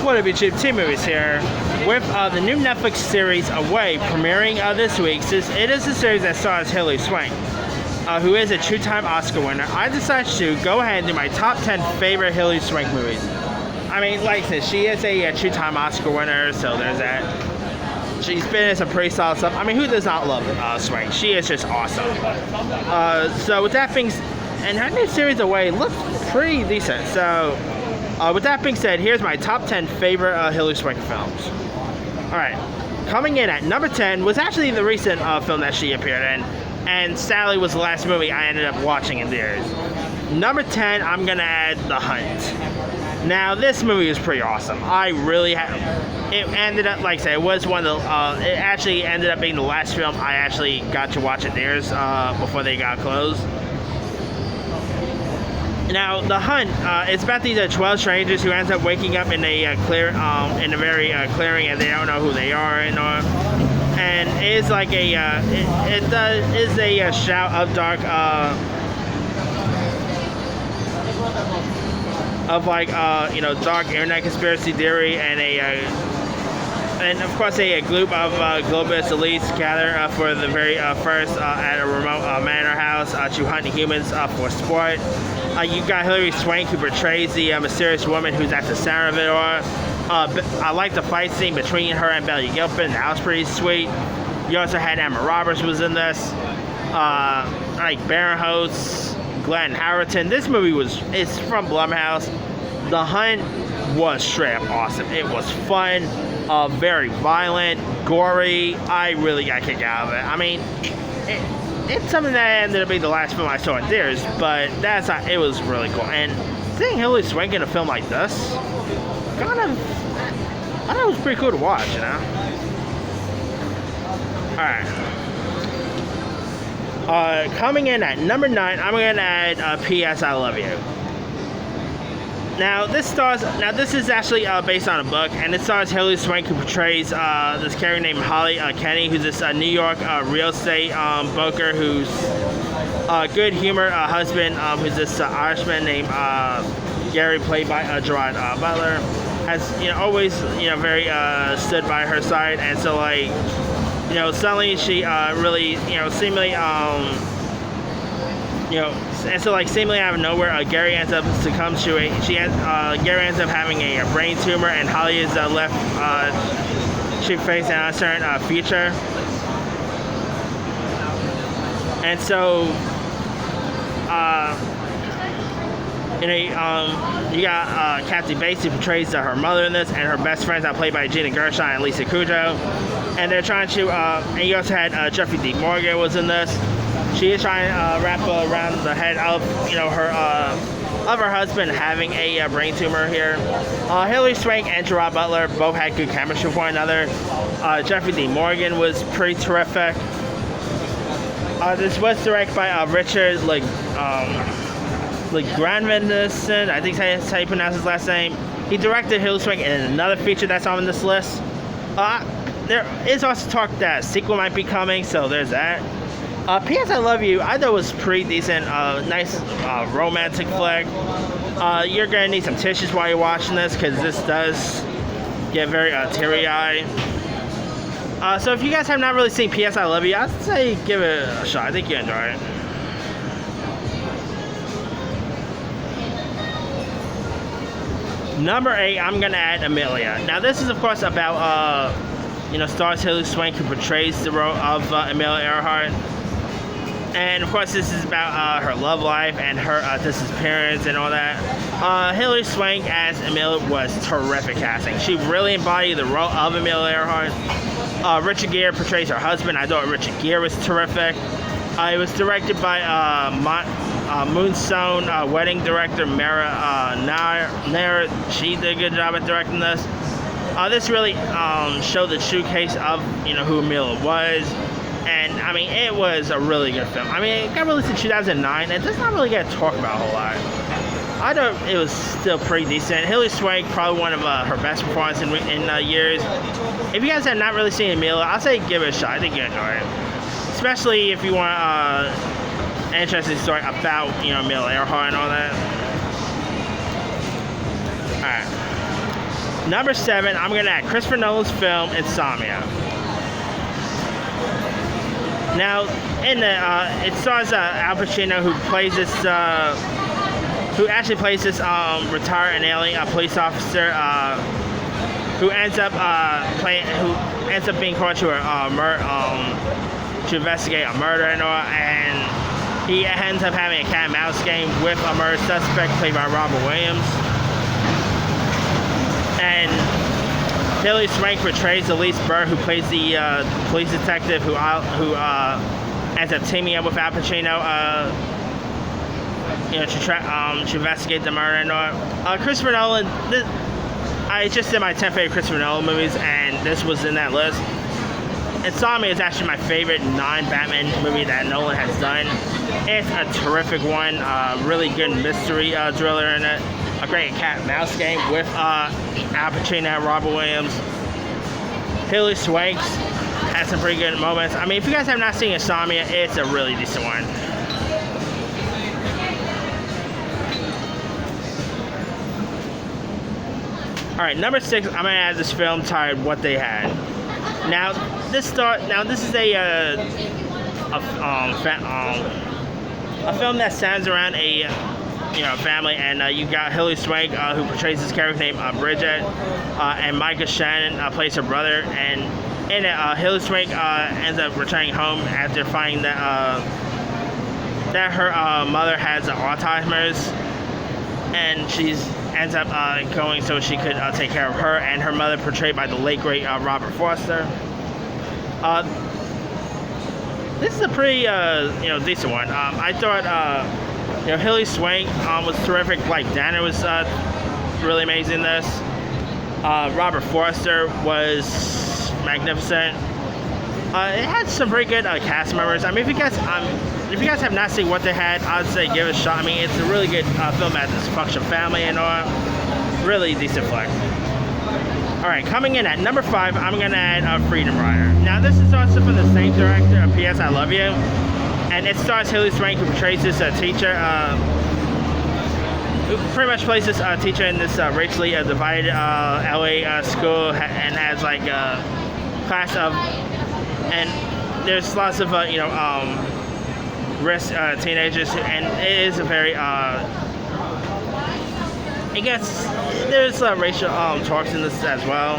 What Have You Cheap 2 movies here with the new Netflix series Away premiering this week. It is a series that stars Hilary Swank, who is a two-time Oscar winner. I decided to go ahead and do my top 10 favorite Hilary Swank movies. I mean, like I said, she is a two-time Oscar winner, so there's that. She's been in some pretty solid stuff. I mean, who does not love Swank? She is just awesome. So with that being, and her new series Away looks pretty decent. So with that being said, here's my top 10 favorite Hilary Swank films. Alright, coming in at number 10 was actually the recent film that she appeared in, and sadly was the last movie I ended up watching in theaters. Number 10, I'm gonna add The Hunt. Now, this movie is pretty awesome. I really it ended up, like I said, it was one of the, it actually ended up being the last film I actually got to watch in theaters before they got closed. Now, The Hunt, it's about these 12 strangers who ends up waking up in a in a very clearing, and they don't know who they are, and it's like a it is a shout of dark of like dark internet conspiracy theory, and of course a group of globalist elites gather for the very first at a remote manor house to hunt humans for sport. You got Hilary Swank, who portrays the mysterious woman who's at the center of it all. I like the fight scene between her and Betty Gilpin. That was pretty sweet. You also had Emma Roberts was in this. Like Baron Host, Glenn Howerton. This movie it's from Blumhouse. The Hunt was straight up awesome. It was fun, very violent, gory. I really got a kick out of it. I mean, it's something that ended up being the last film I saw in theaters, but it was really cool. And seeing Hilary Swank in a film like this, I thought it was pretty cool to watch, Alright. Coming in at number 9, I'm going to add P.S. I Love You. Now this is actually based on a book, and it stars Hilary Swank, who portrays this character named Holly Kenny, who's this New York real estate broker who's good humor husband, who's this Irishman named Gary, played by Gerard Butler, has always very stood by her side, and so like suddenly she really seemingly and so like seemingly out of nowhere, Gary ends up succumbs to Gary ends up having a brain tumor, and Holly is left she faces an uncertain future. And so you got Kathy Bates, who portrays her mother in this, and her best friends are played by Gina Gershon and Lisa Kudrow, and they're trying to and you also had Jeffrey D. Morgan was in this. She is trying to wrap around the head of her husband having a brain tumor here. Hilary Swank and Gerard Butler both had good chemistry for one another. Jeffrey D. Morgan was pretty terrific. This was directed by Richard Granvindson, I think that's how you pronounce his last name. He directed Hilary Swank in another feature that's on this list. There is also talk that a sequel might be coming, so there's that. P.S. I Love You, I thought was pretty decent, nice romantic flick. You're going to need some tissues while you're watching this, because this does get very teary-eyed. So if you guys have not really seen P.S. I Love You, I'd say give it a shot. I think you'll enjoy it. Number 8, I'm going to add Amelia. Now this is of course about, stars Hilary Swank, who portrays the role of Amelia Earhart. And of course this is about her love life and her disappearance and all that. Hilary Swank as Amelia was terrific casting. She really embodied the role of Amelia Earhart. Richard Gere portrays her husband. I thought Richard Gere was terrific. It was directed by Moonstone wedding director Mara Nair. She did a good job at directing this. This really showed the true case of who Amelia was. And I mean, it was a really good film. I mean, it got released in 2009, and does not really get talked about a whole lot. I thought it was still pretty decent. Hilary Swank, probably one of her best performances in years. If you guys have not really seen Amelia, I'll say give it a shot. I think you'll enjoy it, especially if you want an interesting story about Amelia Earhart and all that. All right. Number 7, I'm gonna add Christopher Nolan's film Insomnia. Now, in the it stars Al Pacino, who actually plays this retired and alien police officer who ends up being called to to investigate a murder and all, and he ends up having a cat and mouse game with a murder suspect played by Robert Williams. And Hilary Swank portrays Elise Burr, who plays the police detective who ends up teaming up with Al Pacino, to investigate the murder and all. Christopher Nolan. I just did my 10 favorite Christopher Nolan movies, and this was in that list. Insomnia is actually my favorite non-Batman movie that Nolan has done. It's a terrific one, really good mystery thriller in it, a great cat and mouse game with Al Pacino and Robert Williams. Hilary Swank has some pretty good moments. I mean, if you guys have not seen Insomnia, it's a really decent one. Alright, number 6, I'm gonna add this film titled What They Had. Now, this is a film that stands around a family, and you got Hilary Swank, who portrays this character named Bridget, and Micah Shannon plays her brother, and in it, Hilary Swank ends up returning home after finding that her mother has Alzheimer's, and she's ends up going so she could take care of her and her mother, portrayed by the late great Robert Forster. This is a pretty decent one. I thought Hilary Swank was terrific. Like Danner was really amazing in this. Robert Forster was magnificent. It had some pretty good cast members. I mean, if you guys have not seen What They Had, I'd say give it a shot. I mean, it's a really good film at this function family and all. Really decent flick. Alright, coming in at number 5, I'm going to add Freedom Rider. Now, this is also from the same director of P.S. I Love You. And it stars Hilary Swank, who portrays this teacher, who pretty much plays this teacher in this racially divided LA school, and has like a class of, and there's lots of risk teenagers, and it is a very there's racial talks in this as well,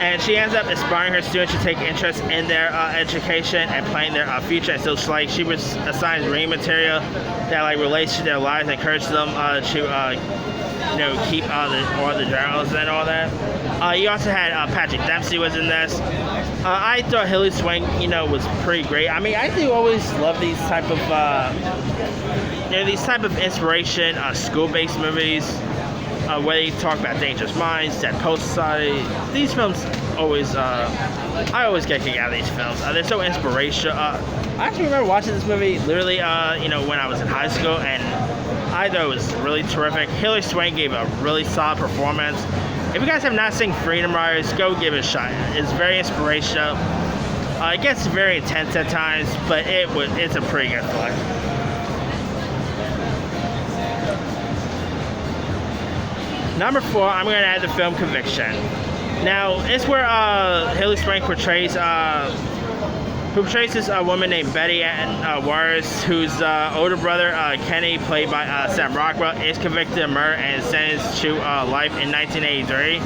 and she ends up inspiring her students to take interest in their education and planning their future. And so she was assigned reading material that relates to their lives and encourages them to keep all the journals and all that. You also had Patrick Dempsey was in this. I thought Hilary Swank, was pretty great. I mean, I do always love these type of inspiration school-based movies, where they talk about Dangerous Minds, Dead Post Society. These films always, I always get a kick out of these films. They're so inspirational. I actually remember watching this movie literally, when I was in high school, and I thought it was really terrific. Hilary Swank gave a really solid performance. If you guys have not seen Freedom Riders, go give it a shot. It's very inspirational. It gets very intense at times, but it's a pretty good flick. Number 4, I'm going to add the film Conviction. Now, it's where Hilary Swank portrays this woman named Betty Ann Warris, whose older brother, Kenny, played by Sam Rockwell, is convicted of murder and sentenced to life in 1983.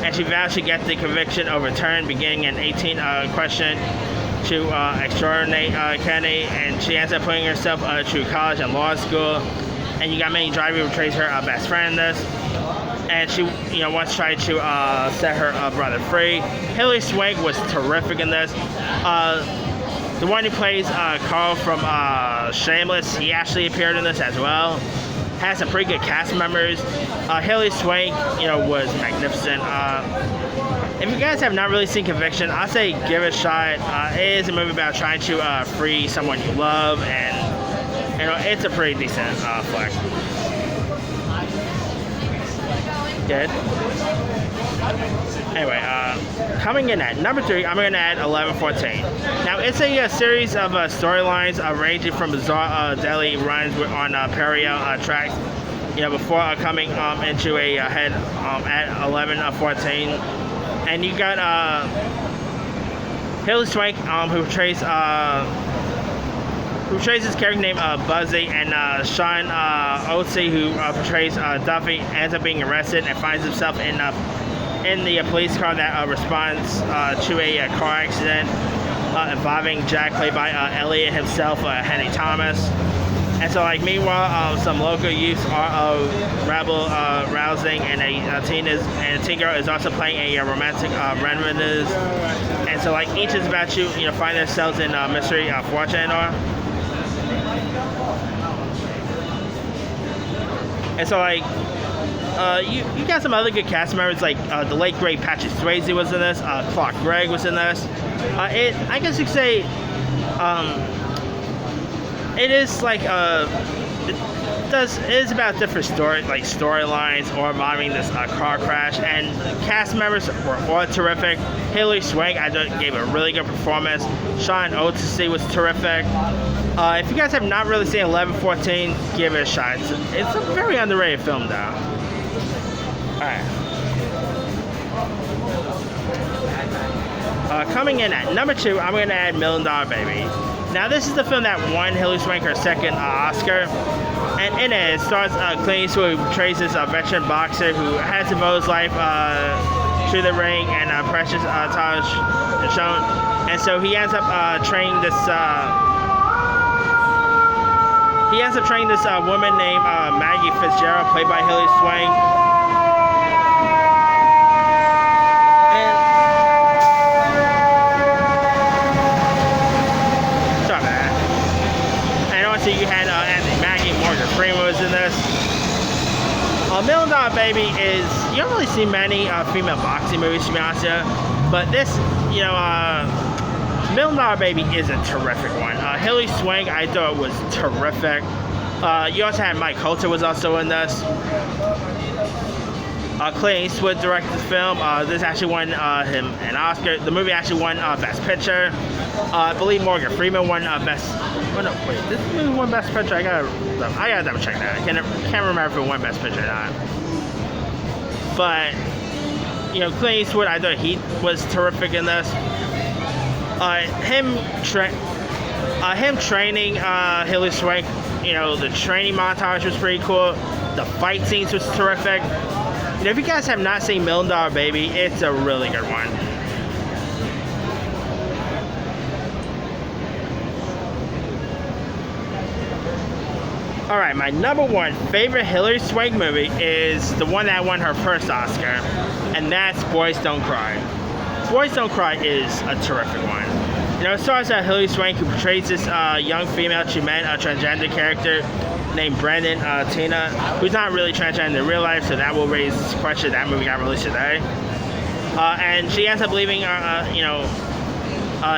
And she vows to get the conviction overturned, beginning an 18 question to extradite Kenny, and she ends up putting herself through college and law school. And you got Minnie Driver, who portrays her best friend in this. And she, once tried to set her brother free. Hilary Swank was terrific in this. The one who plays Carl from Shameless, he actually appeared in this as well. Has some pretty good cast members. Hilary Swank, was magnificent. If you guys have not really seen Conviction, I'd say give it a shot. It is a movie about trying to free someone you love, and it's a pretty decent flick. Good. Anyway, coming in at number 3, I'm going to add 1114. Now, it's a series of storylines ranging from bizarre daily runs on parallel tracks before coming into a head at 11-14. And you got Hilary Swank, who portrays his character named Buzzy, and Sean Oatsy, who portrays Duffy, ends up being arrested and finds himself in the police car that responds to a car accident involving Jack, played by Elliot himself, Henry Thomas. And so, like, meanwhile, some local youths are rebel rousing, and a teen girl is also playing a romantic reminiscence. And so, like, each is about to find themselves in mystery fortune or. And so, like, you got some other good cast members, like the late great Patrick Swayze was in this, Clark Gregg was in this. I guess you could say, it is like it is about different storylines or involving this car crash, and cast members were all terrific. Hilary Swank, I thought, gave a really good performance. Sean Oatsy was terrific. If you guys have not really seen 11-14, give it a shot. It's a very underrated film, though. Alright. Coming in at number 2, I'm going to add $1 Million Baby. Now, this is the film that won Hilary Swank her second Oscar. And in it stars Clint Eastwood, who portrays this veteran boxer who has devoted his life to the ring and precious Taj shown. And so he ends up training this. He ends up training this woman named Maggie Fitzgerald, played by Hilary Swank. So you had Anthony Mackie, Morgan Freeman was in this. $1 Million Baby is, you don't really see many female boxing movies, to be honest with you. But this, $1 Million Baby is a terrific one. Hilary Swank, I thought, was terrific. You also had Mike Coulter was also in this. Clint Eastwood directed the film. This actually won him an Oscar. The movie actually won Best Picture. I believe Morgan Freeman won Best. Oh no, wait, this movie won Best Picture. I gotta double check that. I can't remember if it won Best Picture or not. But Clint Eastwood, I thought he was terrific in this. Him training Hilary Swank. The training montage was pretty cool. The fight scenes was terrific. If you guys have not seen $1 Million Baby, it's a really good one. Alright, my number 1 favorite Hilary Swank movie is the one that won her first Oscar, and that's Boys Don't Cry. Boys Don't Cry is a terrific one. It stars Hilary Swank, who portrays this young female she met, a transgender character named Brandon Tina, who's not really transgender in real life, so that will raise this question. That movie got released today. And she ends up leaving,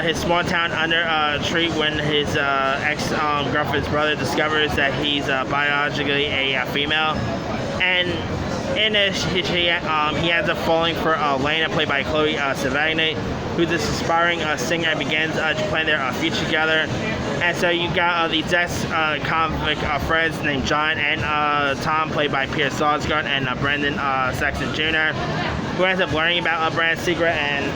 his small town under a tree when his ex-girlfriend's brother discovers that he's biologically a female. And in this, he ends up falling for Lena, played by Chloe Sevigny, who's this aspiring singer, and begins to plan their future together. And so you got these ex-convict friends named John and Tom, played by Peter Sarsgaard, and Brendan Sexton Jr., who ends up learning about Brand's secret. And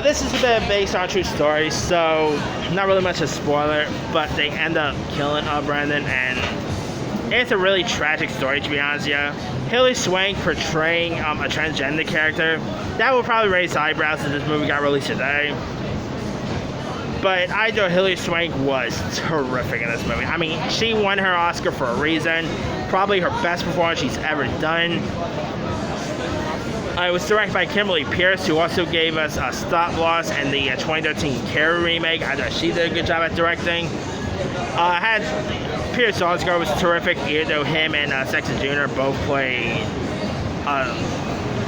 this is a bit based on a true story, so not really much a spoiler, but they end up killing Brandon, and it's a really tragic story, to be honest with you. Hilary Swank portraying a transgender character, that will probably raise eyebrows if this movie got released today. But I thought Hilary Swank was terrific in this movie. I mean, she won her Oscar for a reason. Probably her best performance she's ever done. It was directed by Kimberly Pierce, who also gave us Stop Loss and the 2013 Carrie remake. I thought she did a good job at directing. Peter Sarsgaard was terrific, even though him and Sexton Jr. both played.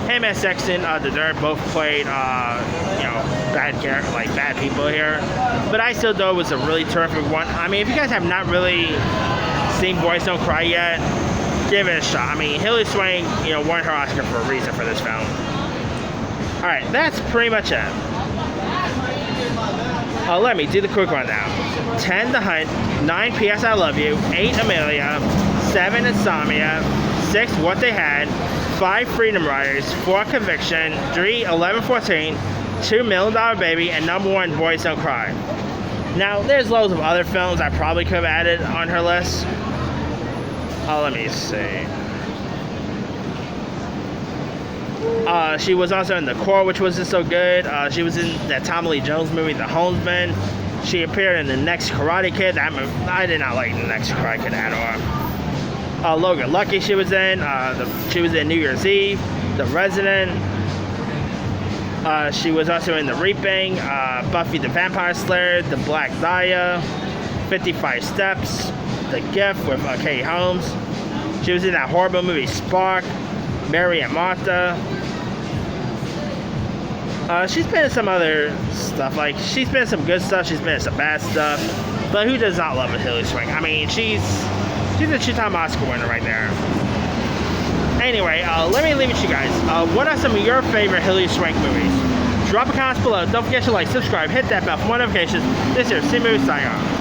Him and Sexton, the Dirt, both played, bad people here. But I still thought it was a really terrific one. I mean, if you guys have not really seen Boys Don't Cry yet, give it a shot. I mean, Hilary Swank, won her Oscar for a reason for this film. All right, that's pretty much it. Let me do the quick rundown. 10, The Hunt. 9, P.S. I Love You. 8, Amelia. 7 Insomnia, 6 What They Had, 5 Freedom Riders, 4 Conviction, 3 11-14, 2 $1 Million Baby, and number 1 Boys Don't Cry. Now, there's loads of other films I probably could have added on her list. Let me see. She was also in The Core, which wasn't so good. She was in that Tommy Lee Jones movie, The Homesman. She appeared in The Next Karate Kid. That movie, I did not like The Next Karate Kid at all. Logan Lucky she was in. She was in New Year's Eve, The Resident. She was also in The Reaping, Buffy the Vampire Slayer, The Black Dahlia, 55 Steps, The Gift with Katie Holmes. She was in that horrible movie Spark, Mary and Martha. She's been in some other stuff, like she's been in some good stuff, she's been in some bad stuff. But who does not love a Hilary Swank? I mean, she's a 2-time Oscar winner right there. Anyway, let me leave it to you guys. What are some of your favorite Hilary Swank movies? Drop a comment below. Don't forget to like, subscribe, hit that bell for more notifications. This is C Movie signing off.